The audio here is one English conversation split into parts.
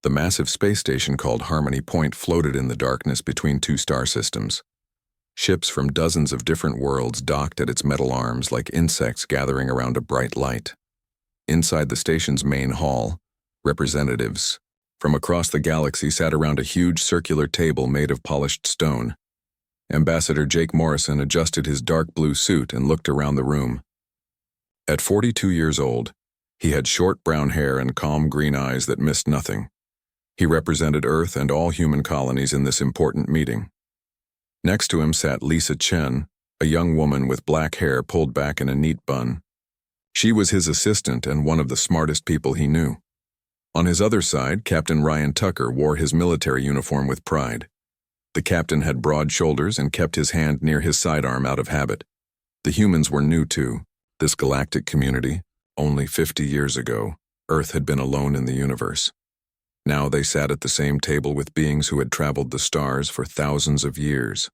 The massive space station called Harmony Point floated in the darkness between two star systems. Ships from dozens of different worlds docked at its metal arms like insects gathering around a bright light. Inside the station's main hall, representatives from across the galaxy sat around a huge circular table made of polished stone. Ambassador Jake Morrison adjusted his dark blue suit and looked around the room. At 42 years old, he had short brown hair and calm green eyes that missed nothing. He represented Earth and all human colonies in this important meeting. Next to him sat Lisa Chen, a young woman with black hair pulled back in a neat bun. She was his assistant and one of the smartest people he knew. On his other side, Captain Ryan Tucker wore his military uniform with pride. The captain had broad shoulders and kept his hand near his sidearm out of habit. The humans were new to this galactic community. Only 50 years ago, Earth had been alone in the universe. Now they sat at the same table with beings who had traveled the stars for thousands of years.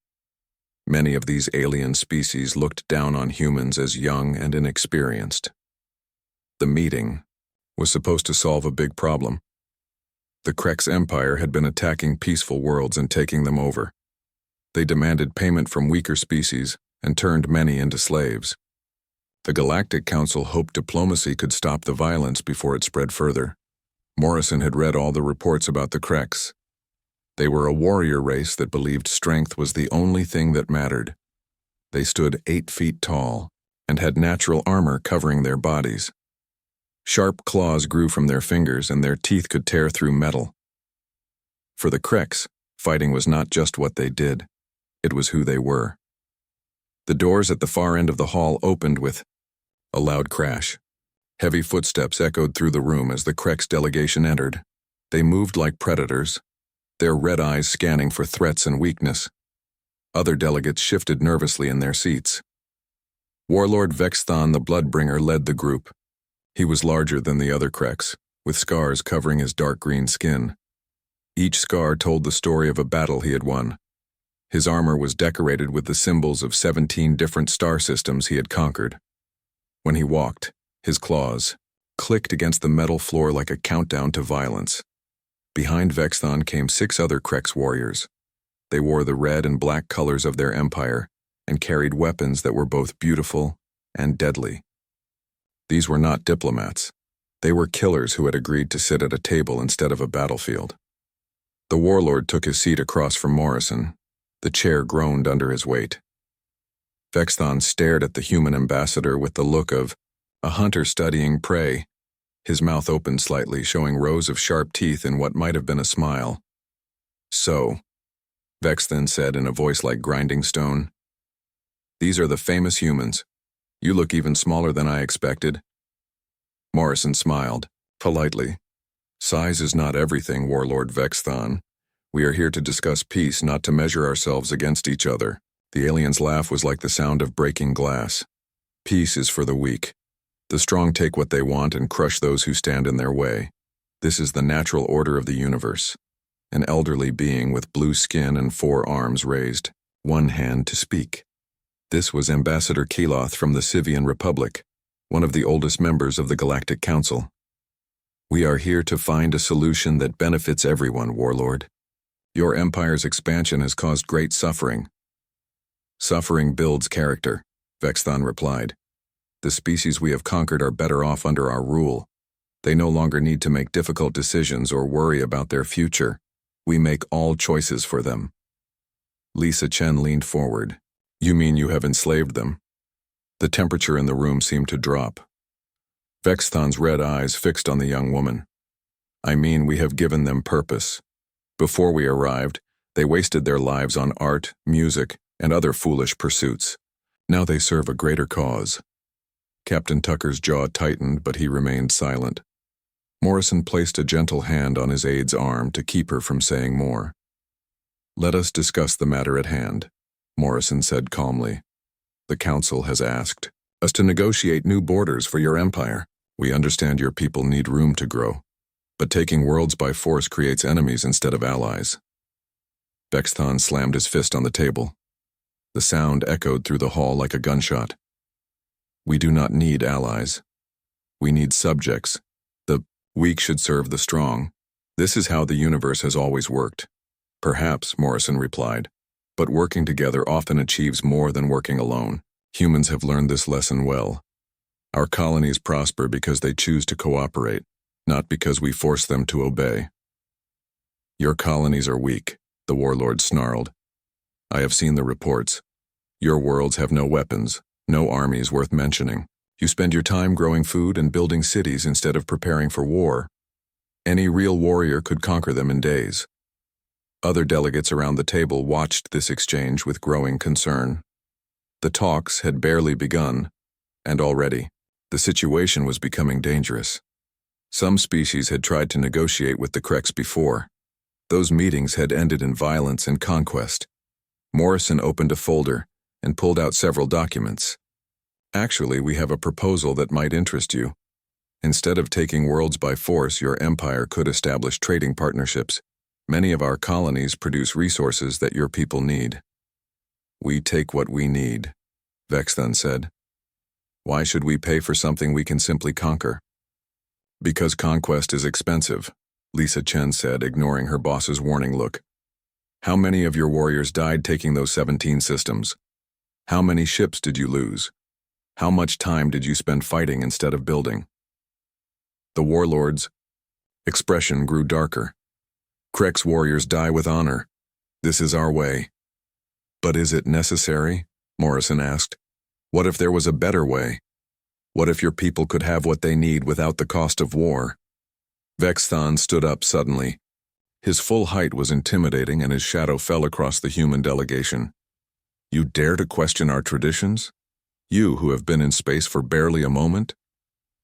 Many of these alien species looked down on humans as young and inexperienced. The meeting was supposed to solve a big problem. The Krex Empire had been attacking peaceful worlds and taking them over. They demanded payment from weaker species and turned many into slaves. The Galactic Council hoped diplomacy could stop the violence before it spread further. Morrison had read all the reports about the Krex. They were a warrior race that believed strength was the only thing that mattered. They stood 8 feet tall and had natural armor covering their bodies. Sharp claws grew from their fingers and their teeth could tear through metal. For the Krex, fighting was not just what they did, it was who they were. The doors at the far end of the hall opened with a loud crash. Heavy footsteps echoed through the room as the Krex delegation entered. They moved like predators, their red eyes scanning for threats and weakness. Other delegates shifted nervously in their seats. Warlord Vexthon the Bloodbringer led the group. He was larger than the other Krex, with scars covering his dark green skin. Each scar told the story of a battle he had won. His armor was decorated with the symbols of 17 different star systems he had conquered. When he walked, his claws clicked against the metal floor like a countdown to violence. Behind Vexthon came 6 other Krex warriors. They wore the red and black colors of their empire and carried weapons that were both beautiful and deadly. These were not diplomats. They were killers who had agreed to sit at a table instead of a battlefield. The Warlord took his seat across from Morrison. The chair groaned under his weight. Vexthon stared at the human ambassador with the look of a hunter studying prey. His mouth opened slightly, showing rows of sharp teeth in what might have been a smile. "So," Vexthon said in a voice like grinding stone, "these are the famous humans. You look even smaller than I expected." Morrison smiled, politely. "Size is not everything, Warlord Vexthon. We are here to discuss peace, not to measure ourselves against each other." The alien's laugh was like the sound of breaking glass. "Peace is for the weak. The strong take what they want and crush those who stand in their way. This is the natural order of the universe." An elderly being with blue skin and 4 arms raised one hand to speak. This was Ambassador Keloth from the Sivian Republic, one of the oldest members of the Galactic Council. "We are here to find a solution that benefits everyone, Warlord. Your empire's expansion has caused great suffering." "Suffering builds character," Vexthon replied. "The species we have conquered are better off under our rule. They no longer need to make difficult decisions or worry about their future. We make all choices for them." Lisa Chen leaned forward. "You mean you have enslaved them?" The temperature in the room seemed to drop. Vexthon's red eyes fixed on the young woman. "I mean we have given them purpose. Before we arrived, they wasted their lives on art, music, and other foolish pursuits. Now they serve a greater cause." Captain Tucker's jaw tightened, but he remained silent. Morrison placed a gentle hand on his aide's arm to keep her from saying more. "Let us discuss the matter at hand," Morrison said calmly. "The Council has asked us to negotiate new borders for your empire. We understand your people need room to grow, but taking worlds by force creates enemies instead of allies." Vexthon slammed his fist on the table. The sound echoed through the hall like a gunshot. "We do not need allies. We need subjects. The weak should serve the strong. This is how the universe has always worked. Perhaps, Morrison replied, but working together often achieves more than working alone. Humans have learned this lesson well. Our colonies prosper because they choose to cooperate, not because we force them to obey. Your colonies are weak, the warlord snarled. I have seen the reports. Your worlds have no weapons, no armies worth mentioning. You spend your time growing food and building cities instead of preparing for war. Any real warrior could conquer them in days. Other delegates around the table watched this exchange with growing concern. The talks had barely begun, and already, the situation was becoming dangerous. Some species had tried to negotiate with the Kreks before. Those meetings had ended in violence and conquest. Morrison opened a folder and pulled out several documents. Actually, we have a proposal that might interest you. Instead of taking worlds by force, your empire could establish trading partnerships. Many of our colonies produce resources that your people need. We take what we need, Vexthon said. Why should we pay for something we can simply conquer? Because conquest is expensive, Lisa Chen said, ignoring her boss's warning look. How many of your warriors died taking those 17 systems? How many ships did you lose? How much time did you spend fighting instead of building? The warlord's expression grew darker. Krek's warriors die with honor. This is our way. But is it necessary? Morrison asked. What if there was a better way? What if your people could have what they need without the cost of war? Vexthon stood up suddenly. His full height was intimidating and his shadow fell across the human delegation. You dare to question our traditions? You who have been in space for barely a moment?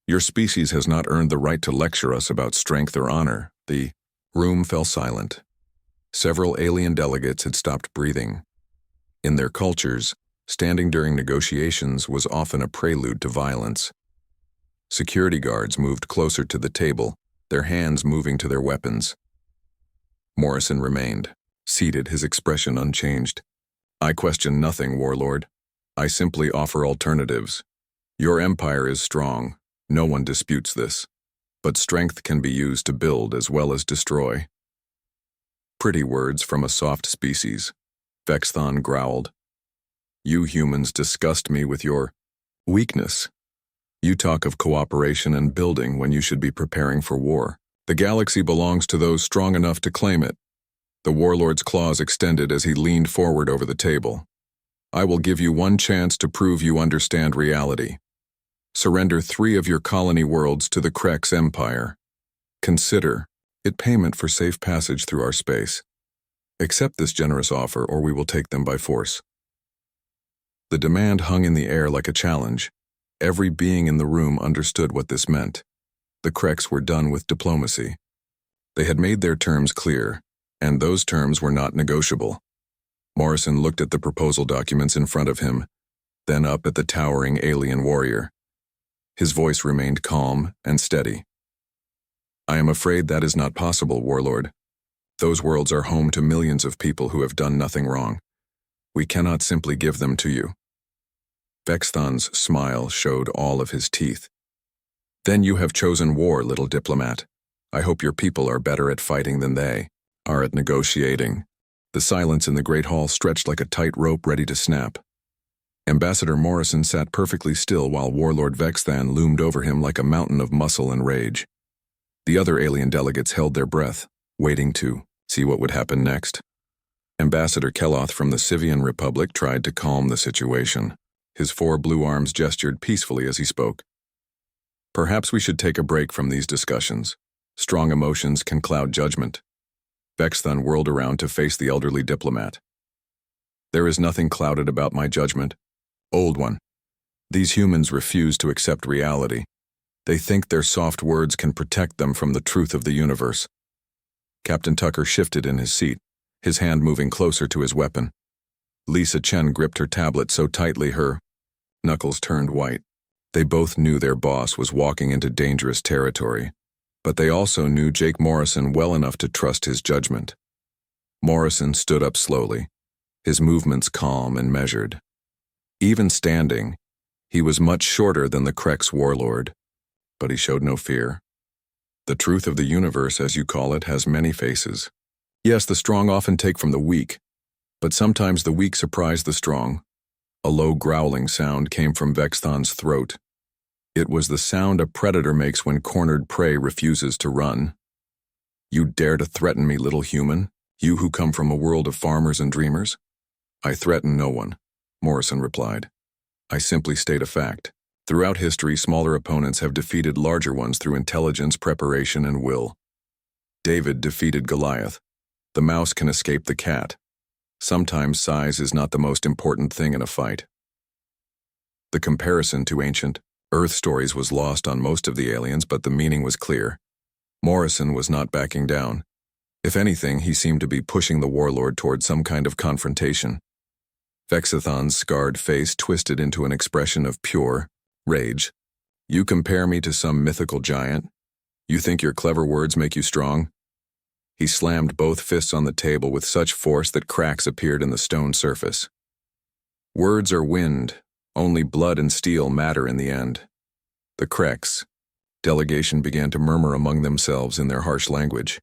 Your species has not earned the right to lecture us about strength or honor. The room fell silent. Several alien delegates had stopped breathing. In their cultures, standing during negotiations was often a prelude to violence. Security guards moved closer to the table, their hands moving to their weapons. Morrison remained, seated, his expression unchanged. I question nothing, Warlord. I simply offer alternatives. Your empire is strong. No one disputes this. But strength can be used to build as well as destroy. Pretty words from a soft species, Vexthon growled. You humans disgust me with your weakness. You talk of cooperation and building when you should be preparing for war. The galaxy belongs to those strong enough to claim it. The warlord's claws extended as he leaned forward over the table. I will give you one chance to prove you understand reality. Surrender 3 of your colony worlds to the Kreks Empire. Consider it payment for safe passage through our space. Accept this generous offer or we will take them by force. The demand hung in the air like a challenge. Every being in the room understood what this meant. The Kreks were done with diplomacy. They had made their terms clear, and those terms were not negotiable. Morrison looked at the proposal documents in front of him, then up at the towering alien warrior. His voice remained calm and steady. I am afraid that is not possible, Warlord. Those worlds are home to millions of people who have done nothing wrong. We cannot simply give them to you. Vexthon's smile showed all of his teeth. Then you have chosen war, little diplomat. I hope your people are better at fighting than they are at negotiating. The silence in the great hall stretched like a tight rope ready to snap. Ambassador Morrison sat perfectly still while Warlord Vexthon loomed over him like a mountain of muscle and rage. The other alien delegates held their breath, waiting to see what would happen next. Ambassador Keloth from the Sivian Republic tried to calm the situation. His 4 blue arms gestured peacefully as he spoke. Perhaps we should take a break from these discussions. Strong emotions can cloud judgment. Vexthon whirled around to face the elderly diplomat. There is nothing clouded about my judgment. Old one. These humans refuse to accept reality. They think their soft words can protect them from the truth of the universe. Captain Tucker shifted in his seat, his hand moving closer to his weapon. Lisa Chen gripped her tablet so tightly her knuckles turned white. They both knew their boss was walking into dangerous territory, but they also knew Jake Morrison well enough to trust his judgment. Morrison stood up slowly, his movements calm and measured. Even standing, he was much shorter than the Kreks warlord, but he showed no fear. The truth of the universe, as you call it, has many faces. Yes, the strong often take from the weak, but sometimes the weak surprise the strong. A low growling sound came from Vexthon's throat. It was the sound a predator makes when cornered prey refuses to run. You dare to threaten me, little human, you who come from a world of farmers and dreamers? I threaten no one, Morrison replied. I simply state a fact. Throughout history, smaller opponents have defeated larger ones through intelligence, preparation, and will. David defeated Goliath. The mouse can escape the cat. Sometimes size is not the most important thing in a fight. The comparison to ancient Earth stories was lost on most of the aliens, but the meaning was clear. Morrison was not backing down. If anything, he seemed to be pushing the Warlord toward some kind of confrontation. Vexithon's scarred face twisted into an expression of pure rage. You compare me to some mythical giant? You think your clever words make you strong? He slammed both fists on the table with such force that cracks appeared in the stone surface. Words are wind. Only blood and steel matter in the end. The Krex delegation began to murmur among themselves in their harsh language.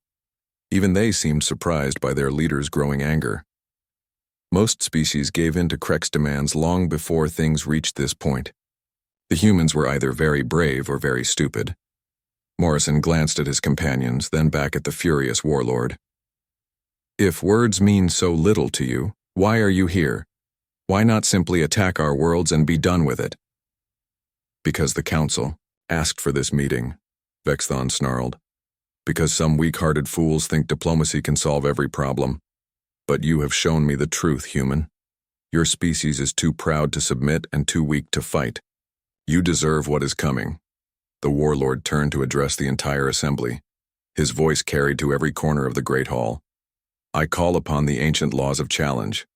Even they seemed surprised by their leader's growing anger. Most species gave in to Krex demands long before things reached this point. The humans were either very brave or very stupid. Morrison glanced at his companions, then back at the furious Warlord. If words mean so little to you, why are you here? Why not simply attack our worlds and be done with it? Because the Council asked for this meeting, Vexthon snarled. Because some weak-hearted fools think diplomacy can solve every problem. But you have shown me the truth, human. Your species is too proud to submit and too weak to fight. You deserve what is coming. The Warlord turned to address the entire assembly. His voice carried to every corner of the Great Hall. I call upon the ancient laws of challenge.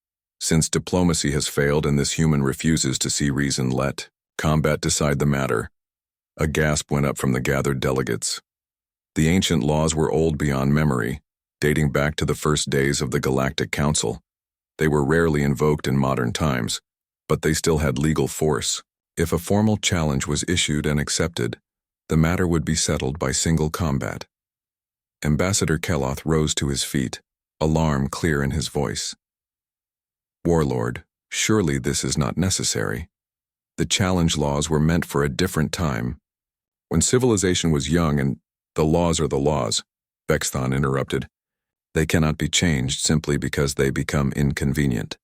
Since diplomacy has failed and this human refuses to see reason, let combat decide the matter. A gasp went up from the gathered delegates. The ancient laws were old beyond memory, dating back to the first days of the Galactic Council. They were rarely invoked in modern times, but they still had legal force. If a formal challenge was issued and accepted, the matter would be settled by single combat. Ambassador Keloth rose to his feet, alarm clear in his voice. Warlord, surely this is not necessary. The challenge laws were meant for a different time. When civilization was young and the laws are the laws, Vexthon interrupted. They cannot be changed simply because they become inconvenient.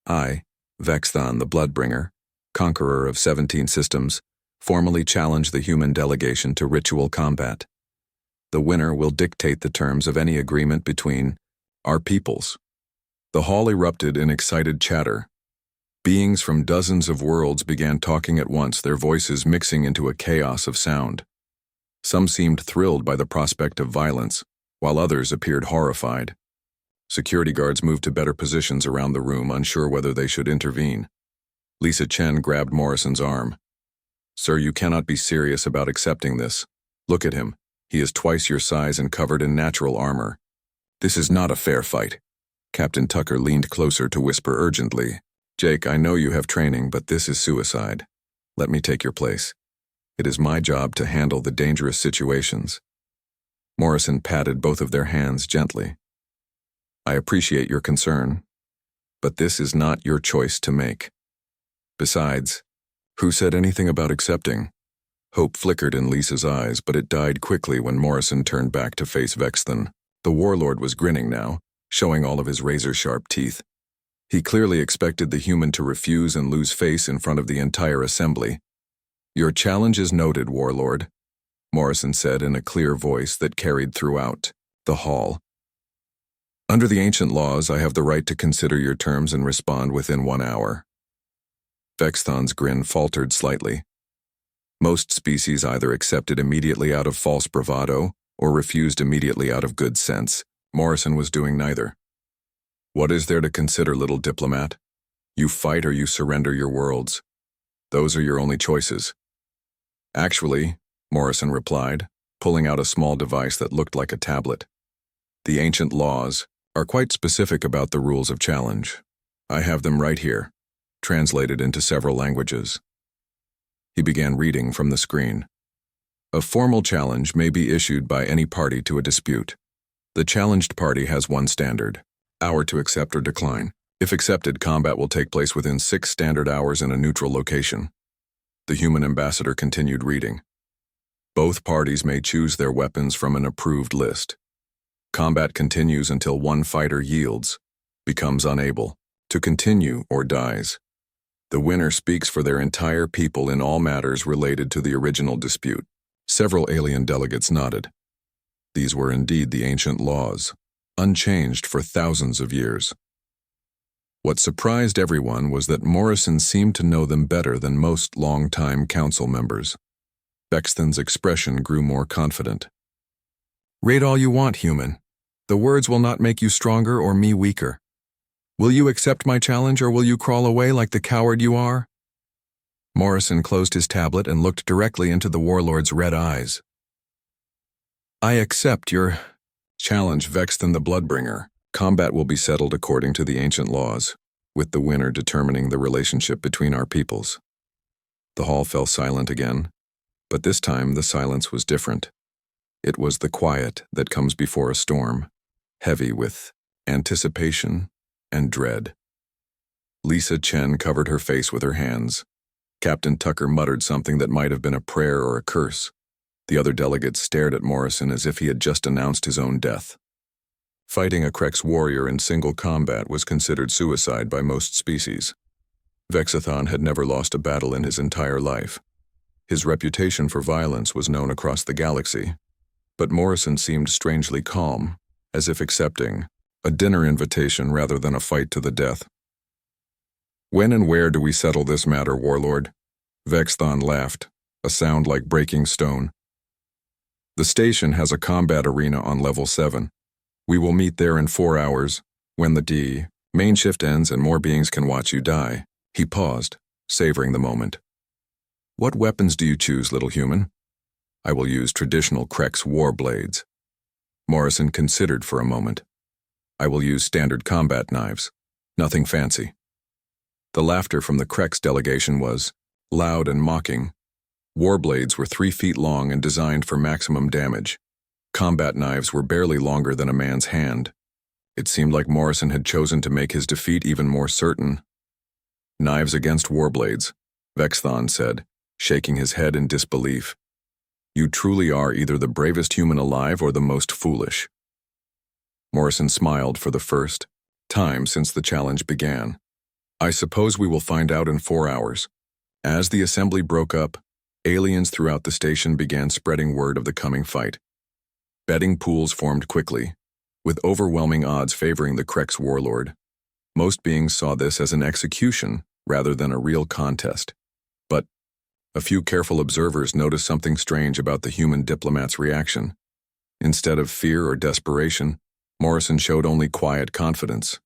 I, Vexthon the Bloodbringer, conqueror of 17 systems, formally challenge the human delegation to ritual combat. The winner will dictate the terms of any agreement between our peoples. The hall erupted in excited chatter. Beings from dozens of worlds began talking at once, their voices mixing into a chaos of sound. Some seemed thrilled by the prospect of violence, while others appeared horrified. Security guards moved to better positions around the room, unsure whether they should intervene. Lisa Chen grabbed Morrison's arm. Sir, you cannot be serious about accepting this. Look at him. He is twice your size and covered in natural armor. This is not a fair fight. Captain Tucker leaned closer to whisper urgently. Jake, I know you have training, but this is suicide. Let me take your place. It is my job to handle the dangerous situations. Morrison patted both of their hands gently. I appreciate your concern, but this is not your choice to make. Besides, who said anything about accepting? Hope flickered in Lisa's eyes, but it died quickly when Morrison turned back to face Vexthon. The Warlord was grinning now, showing all of his razor-sharp teeth. He clearly expected the human to refuse and lose face in front of the entire assembly. Your challenge is noted, Warlord, Morrison said in a clear voice that carried throughout the hall. Under the ancient laws, I have the right to consider your terms and respond within 1 hour. Vexthon's grin faltered slightly. Most species either accepted immediately out of false bravado or refused immediately out of good sense. Morrison was doing neither. What is there to consider, little diplomat? You fight or you surrender your worlds. Those are your only choices. Actually, Morrison replied, pulling out a small device that looked like a tablet. The ancient laws are quite specific about the rules of challenge. I have them right here, translated into several languages. He began reading from the screen. A formal challenge may be issued by any party to a dispute. The challenged party has one standard hour to accept or decline. If accepted, combat will take place within 6 standard hours in a neutral location. The human ambassador continued reading. Both parties may choose their weapons from an approved list. Combat continues until one fighter yields, becomes unable to continue, or dies. The winner speaks for their entire people in all matters related to the original dispute. Several alien delegates nodded. These were indeed the ancient laws, unchanged for thousands of years. What surprised everyone was that Morrison seemed to know them better than most long-time council members. Vexthan's expression grew more confident. "Rate all you want, human. The words will not make you stronger or me weaker. Will you accept my challenge, or will you crawl away like the coward you are?" Morrison closed his tablet and looked directly into the warlord's red eyes. "I accept your challenge, Vexthan the Bloodbringer. Combat will be settled according to the ancient laws, with the winner determining the relationship between our peoples." The hall fell silent again, but this time the silence was different. It was the quiet that comes before a storm, heavy with anticipation and dread. Lisa Chen covered her face with her hands. Captain Tucker muttered something that might have been a prayer or a curse. The other delegates stared at Morrison as if he had just announced his own death. Fighting a Krex warrior in single combat was considered suicide by most species. Vexathan had never lost a battle in his entire life. His reputation for violence was known across the galaxy, but Morrison seemed strangely calm, as if accepting a dinner invitation rather than a fight to the death. "When and where do we settle this matter, Warlord?" Vexthan laughed, a sound like breaking stone. "The station has a combat arena on level 7. We will meet there in 4 hours, when the main shift ends and more beings can watch you die." He paused, savoring the moment. "What weapons do you choose, little human?" "I will use traditional Krex war blades." Morrison considered for a moment. "I will use standard combat knives. Nothing fancy." The laughter from the Krex delegation was loud and mocking. War blades were 3 feet long and designed for maximum damage. Combat knives were barely longer than a man's hand. It seemed like Morrison had chosen to make his defeat even more certain. "Knives against warblades," Vexthan said, shaking his head in disbelief. "You truly are either the bravest human alive or the most foolish." Morrison smiled for the first time since the challenge began. "I suppose we will find out in 4 hours." As the assembly broke up, aliens throughout the station began spreading word of the coming fight. Betting pools formed quickly, with overwhelming odds favoring the Krex warlord. Most beings saw this as an execution rather than a real contest. But a few careful observers noticed something strange about the human diplomat's reaction. Instead of fear or desperation, Morrison showed only quiet confidence.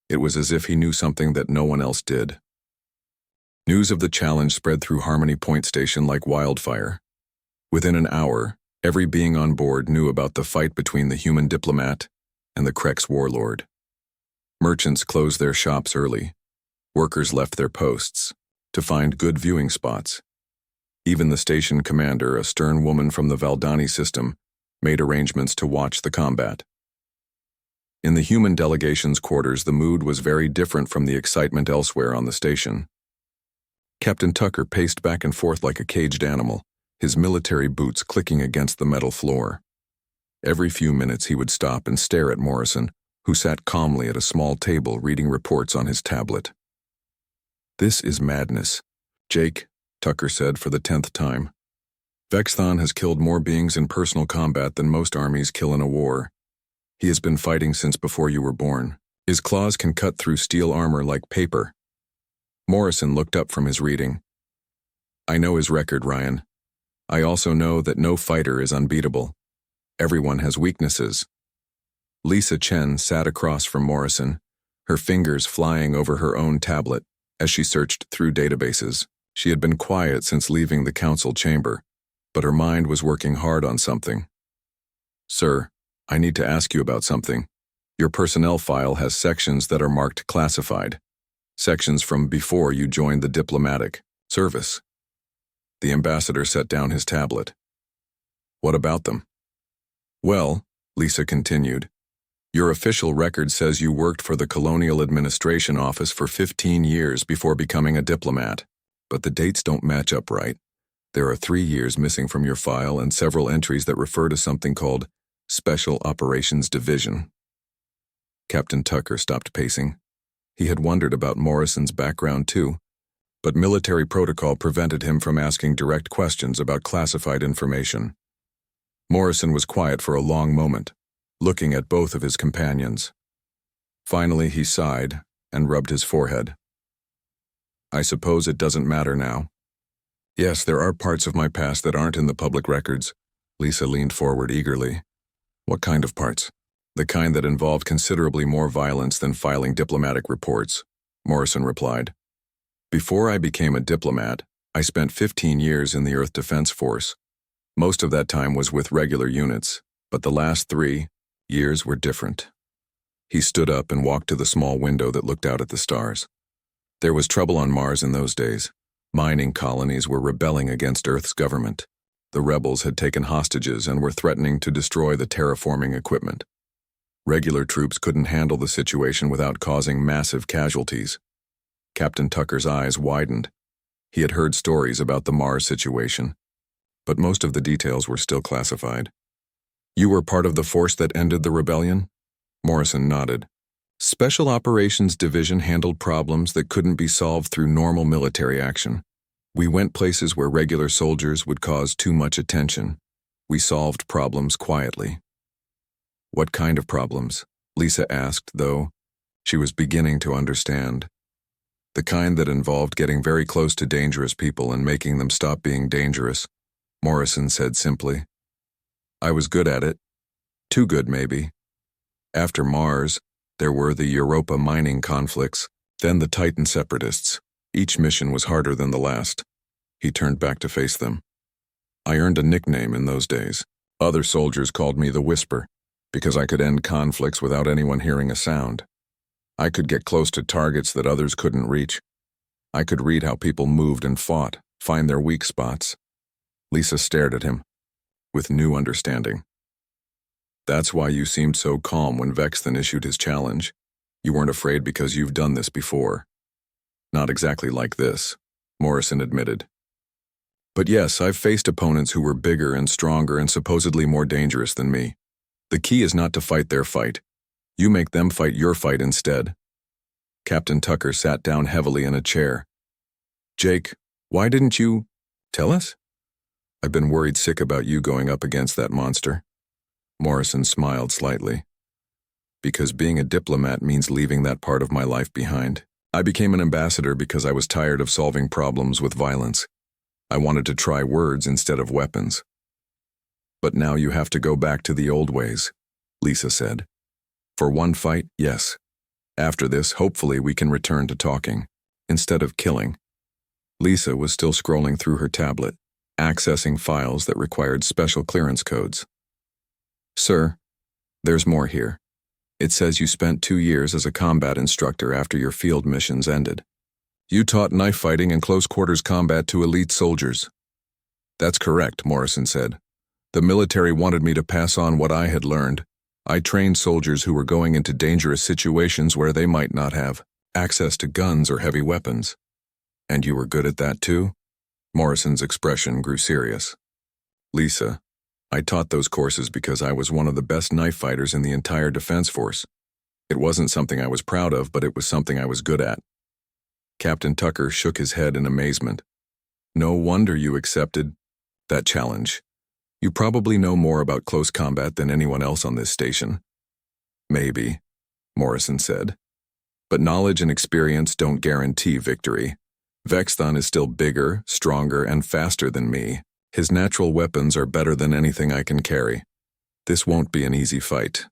It was as if he knew something that no one else did. News of the challenge spread through Harmony Point Station like wildfire. Within an hour, every being on board knew about the fight between the human diplomat and the Krex warlord. Merchants closed their shops early. Workers left their posts to find good viewing spots. Even the station commander, a stern woman from the Valdani system, made arrangements to watch the combat. In the human delegation's quarters, the mood was very different from the excitement elsewhere on the station. Captain Tucker paced back and forth like a caged animal, his military boots clicking against the metal floor. Every few minutes he would stop and stare at Morrison, who sat calmly at a small table reading reports on his tablet. "This is madness, Jake," Tucker said for the 10th time. "Vexthan has killed more beings in personal combat than most armies kill in a war. He has been fighting since before you were born. His claws can cut through steel armor like paper." Morrison looked up from his reading. "I know his record, Ryan. I also know that no fighter is unbeatable. Everyone has weaknesses." Lisa Chen sat across from Morrison, her fingers flying over her own tablet as she searched through databases. She had been quiet since leaving the council chamber, but her mind was working hard on something. "Sir, I need to ask you about something. Your personnel file has sections that are marked classified. Sections from before you joined the diplomatic service." The ambassador set down his tablet. What about them? Well, Lisa continued, your official record says you worked for the Colonial Administration Office for 15 years before becoming a diplomat, but the dates don't match up right. There are 3 years missing from your file and several entries that refer to something called Special Operations Division. Captain Tucker stopped pacing. He had wondered about Morrison's background too, but military protocol prevented him from asking direct questions about classified information. Morrison was quiet for a long moment, looking at both of his companions. Finally, he sighed and rubbed his forehead. I suppose it doesn't matter now. Yes, there are parts of my past that aren't in the public records. Lisa leaned forward eagerly. What kind of parts? The kind that involved considerably more violence than filing diplomatic reports, Morrison replied. Before I became a diplomat, I spent 15 years in the Earth Defense Force. Most of that time was with regular units, but the last 3 years were different. He stood up and walked to the small window that looked out at the stars. There was trouble on Mars in those days. Mining colonies were rebelling against Earth's government. The rebels had taken hostages and were threatening to destroy the terraforming equipment. Regular troops couldn't handle the situation without causing massive casualties. Captain Tucker's eyes widened. He had heard stories about the Mars situation, but most of the details were still classified. You were part of the force that ended the rebellion? Morrison nodded. Special Operations Division handled problems that couldn't be solved through normal military action. We went places where regular soldiers would cause too much attention. We solved problems quietly. What kind of problems? Lisa asked, though she was beginning to understand. The kind that involved getting very close to dangerous people and making them stop being dangerous, Morrison said simply. I was good at it. Too good, maybe. After Mars, there were the Europa mining conflicts, then the Titan separatists. Each mission was harder than the last. He turned back to face them. I earned a nickname in those days. Other soldiers called me the Whisper, because I could end conflicts without anyone hearing a sound. I could get close to targets that others couldn't reach. I could read how people moved and fought, find their weak spots. Lisa stared at him, with new understanding. That's why you seemed so calm when Vexthan issued his challenge. You weren't afraid because you've done this before. Not exactly like this, Morrison admitted. But yes, I've faced opponents who were bigger and stronger and supposedly more dangerous than me. The key is not to fight their fight. You make them fight your fight instead. Captain Tucker sat down heavily in a chair. Jake, why didn't you tell us? I've been worried sick about you going up against that monster. Morrison smiled slightly. Because being a diplomat means leaving that part of my life behind. I became an ambassador because I was tired of solving problems with violence. I wanted to try words instead of weapons. But now you have to go back to the old ways, Lisa said. For one fight, yes. After this, hopefully we can return to talking, instead of killing. Lisa was still scrolling through her tablet, accessing files that required special clearance codes. Sir, there's more here. It says you spent 2 years as a combat instructor after your field missions ended. You taught knife fighting and close quarters combat to elite soldiers. That's correct, Morrison said. The military wanted me to pass on what I had learned. I trained soldiers who were going into dangerous situations where they might not have access to guns or heavy weapons. And you were good at that too? Morrison's expression grew serious. Lisa, I taught those courses because I was one of the best knife fighters in the entire Defense Force. It wasn't something I was proud of, but it was something I was good at. Captain Tucker shook his head in amazement. No wonder you accepted that challenge. You probably know more about close combat than anyone else on this station. Maybe, Morrison said. But knowledge and experience don't guarantee victory. Vexthan is still bigger, stronger, and faster than me. His natural weapons are better than anything I can carry. This won't be an easy fight.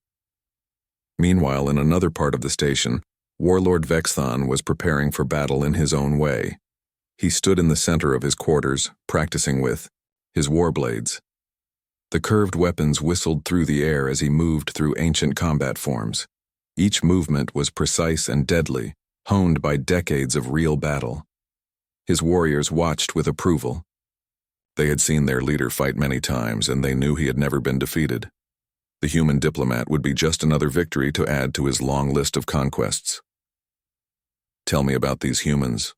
Meanwhile, in another part of the station, Warlord Vexthan was preparing for battle in his own way. He stood in the center of his quarters, practicing with his warblades. The curved weapons whistled through the air as he moved through ancient combat forms. Each movement was precise and deadly, honed by decades of real battle. His warriors watched with approval. They had seen their leader fight many times, and they knew he had never been defeated. The human diplomat would be just another victory to add to his long list of conquests. "Tell me about these humans,"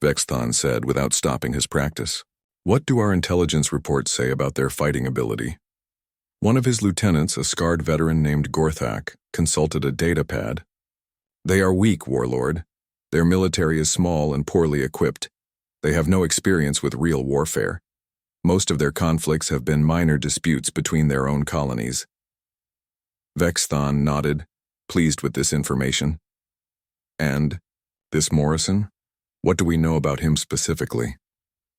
Vexthon said without stopping his practice. "What do our intelligence reports say about their fighting ability?" One of his lieutenants, a scarred veteran named Gorthak, consulted a datapad. "They are weak, Warlord. Their military is small and poorly equipped. They have no experience with real warfare. Most of their conflicts have been minor disputes between their own colonies." Vexthon nodded, pleased with this information. "And this Morrison? What do we know about him specifically?"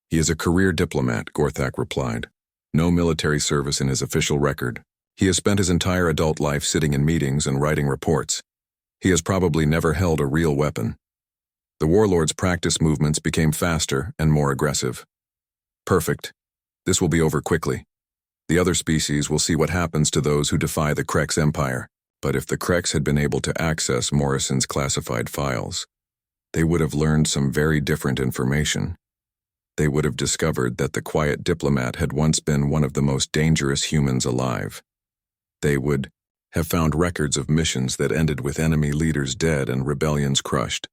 "He is a career diplomat," Gorthak replied. "No military service in his official record. He has spent his entire adult life sitting in meetings and writing reports. He has probably never held a real weapon." The Warlord's practice movements became faster and more aggressive. "Perfect. This will be over quickly. The other species will see what happens to those who defy the Krex Empire. But if the Krex had been able to access Morrison's classified files, they would have learned some very different information. They would have discovered that the quiet diplomat had once been one of the most dangerous humans alive. They would have found records of missions that ended with enemy leaders dead and rebellions crushed.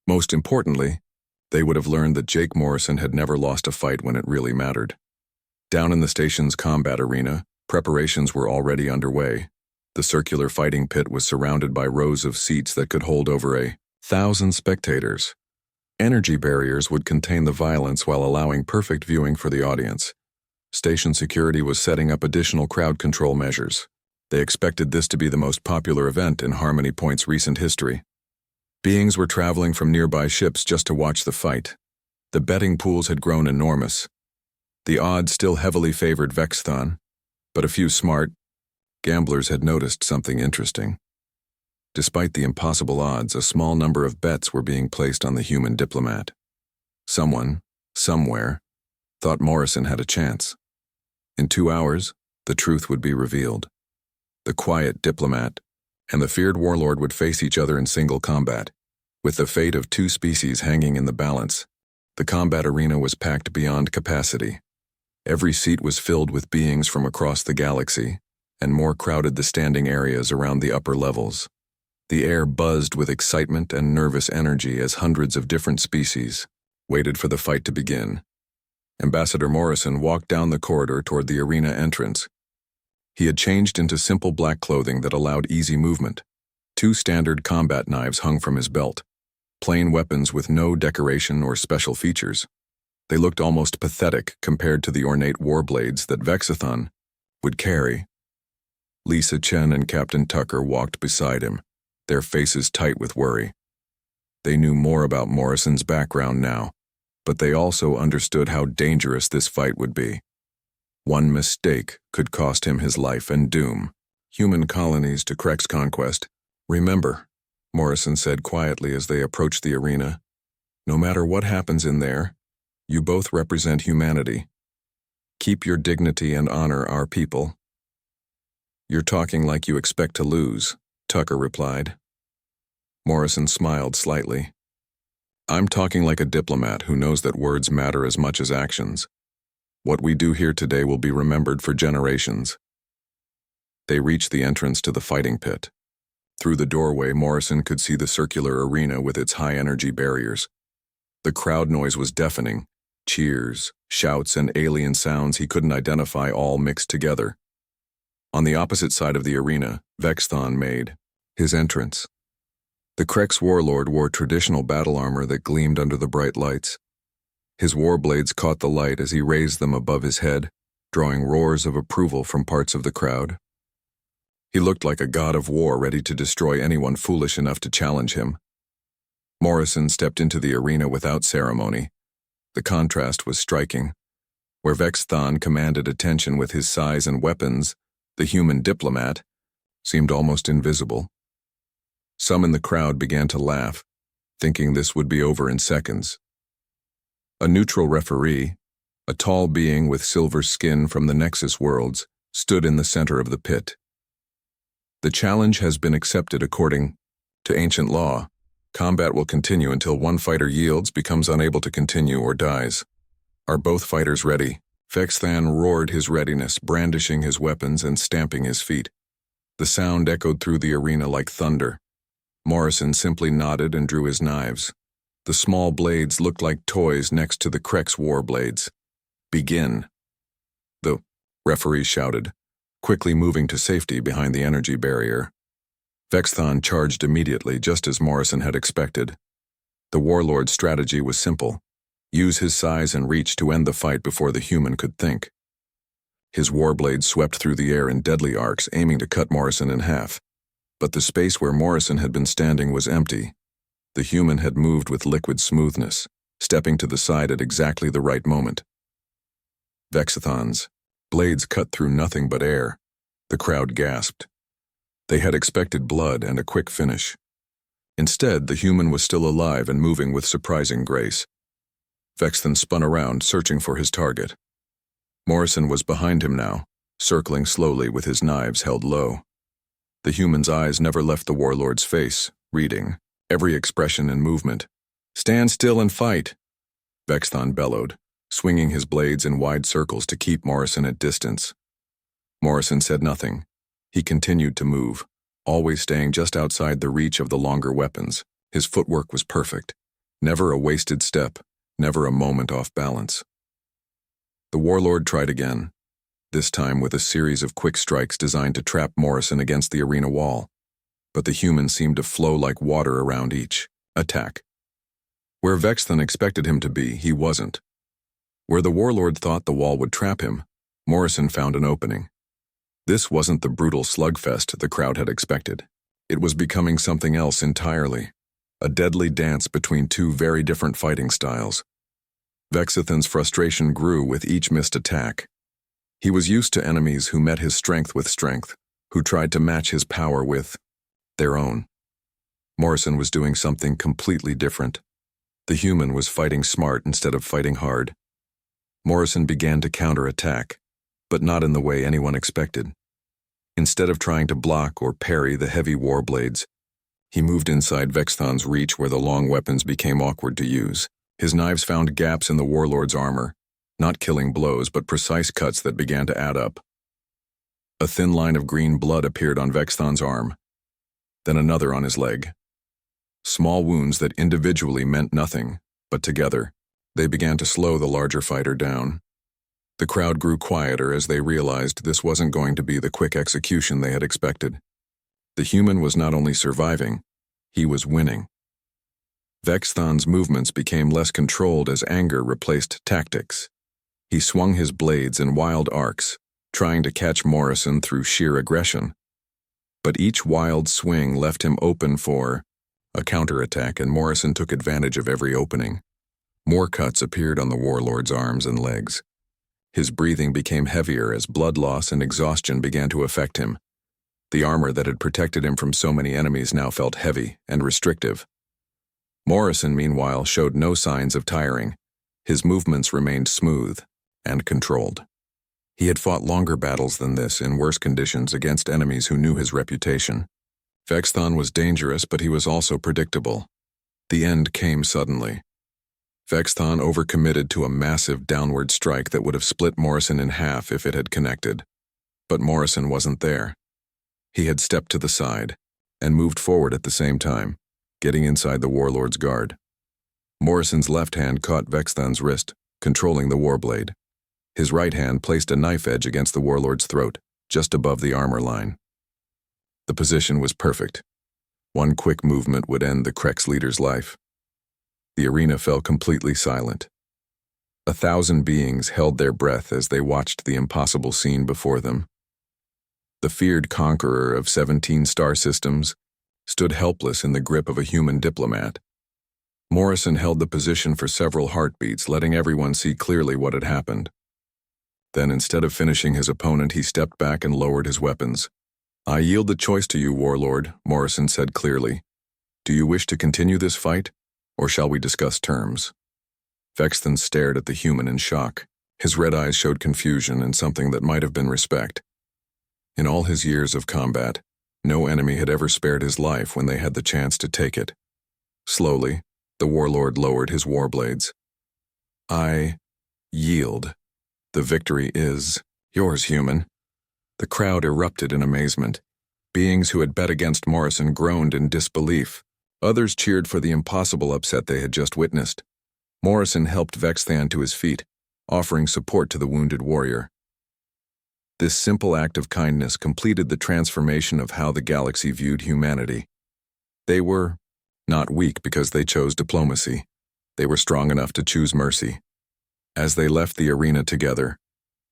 Most importantly, they would have learned that Jake Morrison had never lost a fight when it really mattered. Down in the station's combat arena, preparations were already underway. The circular fighting pit was surrounded by rows of seats that could hold over 1,000 spectators. Energy barriers would contain the violence while allowing perfect viewing for the audience. Station security was setting up additional crowd control measures. They expected this to be the most popular event in Harmony Point's recent history. Beings were traveling from nearby ships just to watch the fight. The betting pools had grown enormous. The odds still heavily favored Vexthon, but a few smart gamblers had noticed something interesting. Despite the impossible odds, a small number of bets were being placed on the human diplomat. Someone, somewhere, thought Morrison had a chance. In 2 hours, the truth would be revealed. The quiet diplomat and the feared warlord would face each other in single combat, with the fate of two species hanging in the balance. The combat arena was packed beyond capacity. Every seat was filled with beings from across the galaxy, and more crowded the standing areas around the upper levels. The air buzzed with excitement and nervous energy as hundreds of different species waited for the fight to begin. Ambassador Morrison walked down the corridor toward the arena entrance. He had changed into simple black clothing that allowed easy movement. 2 standard combat knives hung from his belt, plain weapons with no decoration or special features. They looked almost pathetic compared to the ornate warblades that Vexthon would carry. Lisa Chen and Captain Tucker walked beside him, their faces tight with worry. They knew more about Morrison's background now, but they also understood how dangerous this fight would be. One mistake could cost him his life and doom. "Human colonies to Krex conquest. Remember," Morrison said quietly as they approached the arena, "no matter what happens in there, you both represent humanity. Keep your dignity and honor our people." "You're talking like you expect to lose," Tucker replied. Morrison smiled slightly. "I'm talking like a diplomat who knows that words matter as much as actions. What we do here today will be remembered for generations." They reached the entrance to the fighting pit. Through the doorway, Morrison could see the circular arena with its high-energy barriers. The crowd noise was deafening. Cheers, shouts, and alien sounds he couldn't identify all mixed together. On the opposite side of the arena, Vexthon made his entrance. The Krex warlord wore traditional battle armor that gleamed under the bright lights. His war blades caught the light as he raised them above his head, drawing roars of approval from parts of the crowd. He looked like a god of war ready to destroy anyone foolish enough to challenge him. Morrison stepped into the arena without ceremony. The contrast was striking. Where Vexthon commanded attention with his size and weapons, the human diplomat seemed almost invisible. Some in the crowd began to laugh, thinking this would be over in seconds. A neutral referee, a tall being with silver skin from the Nexus worlds, stood in the center of the pit. "The challenge has been accepted according to ancient law. Combat will continue until one fighter yields, becomes unable to continue, or dies. Are both fighters ready?" Vexthan roared his readiness, brandishing his weapons and stamping his feet. The sound echoed through the arena like thunder. Morrison simply nodded and drew his knives. The small blades looked like toys next to the Krex war blades. "Begin," the referee shouted, quickly moving to safety behind the energy barrier. Vexthan charged immediately, just as Morrison had expected. The Warlord's strategy was simple: use his size and reach to end the fight before the human could think. His warblades swept through the air in deadly arcs, aiming to cut Morrison in half. But the space where Morrison had been standing was empty. The human had moved with liquid smoothness, stepping to the side at exactly the right moment. Vexthan's blades cut through nothing but air. The crowd gasped. They had expected blood and a quick finish. Instead, the human was still alive and moving with surprising grace. Vexthan spun around, searching for his target. Morrison was behind him now, circling slowly with his knives held low. The human's eyes never left the Warlord's face, reading every expression and movement. "Stand still and fight," Vexthan bellowed, swinging his blades in wide circles to keep Morrison at distance. Morrison said nothing. He continued to move, always staying just outside the reach of the longer weapons. His footwork was perfect. Never a wasted step, never a moment off balance. The Warlord tried again, this time with a series of quick strikes designed to trap Morrison against the arena wall. But the human seemed to flow like water around each attack. Where Vexthan expected him to be, he wasn't. Where the Warlord thought the wall would trap him, Morrison found an opening. This wasn't the brutal slugfest the crowd had expected. It was becoming something else entirely, a deadly dance between two very different fighting styles. Vexthan's frustration grew with each missed attack. He was used to enemies who met his strength with strength, who tried to match his power with their own. Morrison was doing something completely different. The human was fighting smart instead of fighting hard. Morrison began to counterattack, but not in the way anyone expected. Instead of trying to block or parry the heavy war blades, he moved inside Vexthan's reach where the long weapons became awkward to use. His knives found gaps in the Warlord's armor, not killing blows but precise cuts that began to add up. A thin line of green blood appeared on Vexthan's arm, then another on his leg. Small wounds that individually meant nothing, but together, they began to slow the larger fighter down. The crowd grew quieter as they realized this wasn't going to be the quick execution they had expected. The human was not only surviving, he was winning. Vexthan's movements became less controlled as anger replaced tactics. He swung his blades in wild arcs, trying to catch Morrison through sheer aggression. But each wild swing left him open for a counterattack, and Morrison took advantage of every opening. More cuts appeared on the Warlord's arms and legs. His breathing became heavier as blood loss and exhaustion began to affect him. The armor that had protected him from so many enemies now felt heavy and restrictive. Morrison, meanwhile, showed no signs of tiring. His movements remained smooth and controlled. He had fought longer battles than this in worse conditions against enemies who knew his reputation. Vexthan was dangerous, but he was also predictable. The end came suddenly. Vexthan overcommitted to a massive downward strike that would have split Morrison in half if it had connected. But Morrison wasn't there. He had stepped to the side and moved forward at the same time, getting inside the Warlord's guard. Morrison's left hand caught Vexthan's wrist, controlling the warblade. His right hand placed a knife edge against the Warlord's throat, just above the armor line. The position was perfect. One quick movement would end the Krex leader's life. The arena fell completely silent. 1,000 beings held their breath as they watched the impossible scene before them. The feared conqueror of 17 star systems stood helpless in the grip of a human diplomat. Morrison held the position for several heartbeats, letting everyone see clearly what had happened. Then, instead of finishing his opponent, he stepped back and lowered his weapons. "I yield the choice to you, Warlord," Morrison said clearly. "Do you wish to continue this fight, or shall we discuss terms?" Vexthan stared at the human in shock. His red eyes showed confusion and something that might have been respect. In all his years of combat, no enemy had ever spared his life when they had the chance to take it. Slowly, the Warlord lowered his warblades. "I yield," The victory is yours, human." The crowd erupted in amazement. Beings who had bet against Morrison groaned in disbelief. Others cheered for the impossible upset they had just witnessed. Morrison helped Vexthan to his feet, offering support to the wounded warrior. This simple act of kindness completed the transformation of how the galaxy viewed humanity. They were not weak because they chose diplomacy. They were strong enough to choose mercy. As they left the arena together,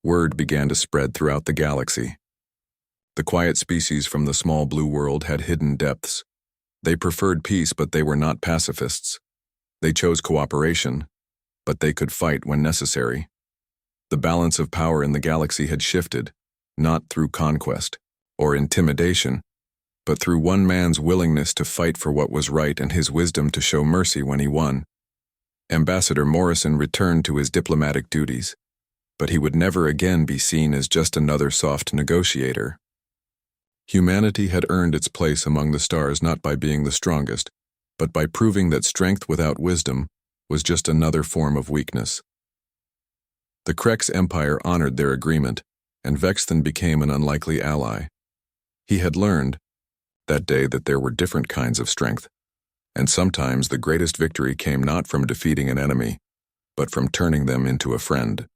word began to spread throughout the galaxy. The quiet species from the small blue world had hidden depths. They preferred peace, but they were not pacifists. They chose cooperation, but they could fight when necessary. The balance of power in the galaxy had shifted, not through conquest or intimidation, but through one man's willingness to fight for what was right and his wisdom to show mercy when he won. Ambassador Morrison returned to his diplomatic duties, but he would never again be seen as just another soft negotiator. Humanity had earned its place among the stars not by being the strongest, but by proving that strength without wisdom was just another form of weakness. The Krex Empire honored their agreement, and Vexthan became an unlikely ally. He had learned that day that there were different kinds of strength, and sometimes the greatest victory came not from defeating an enemy, but from turning them into a friend.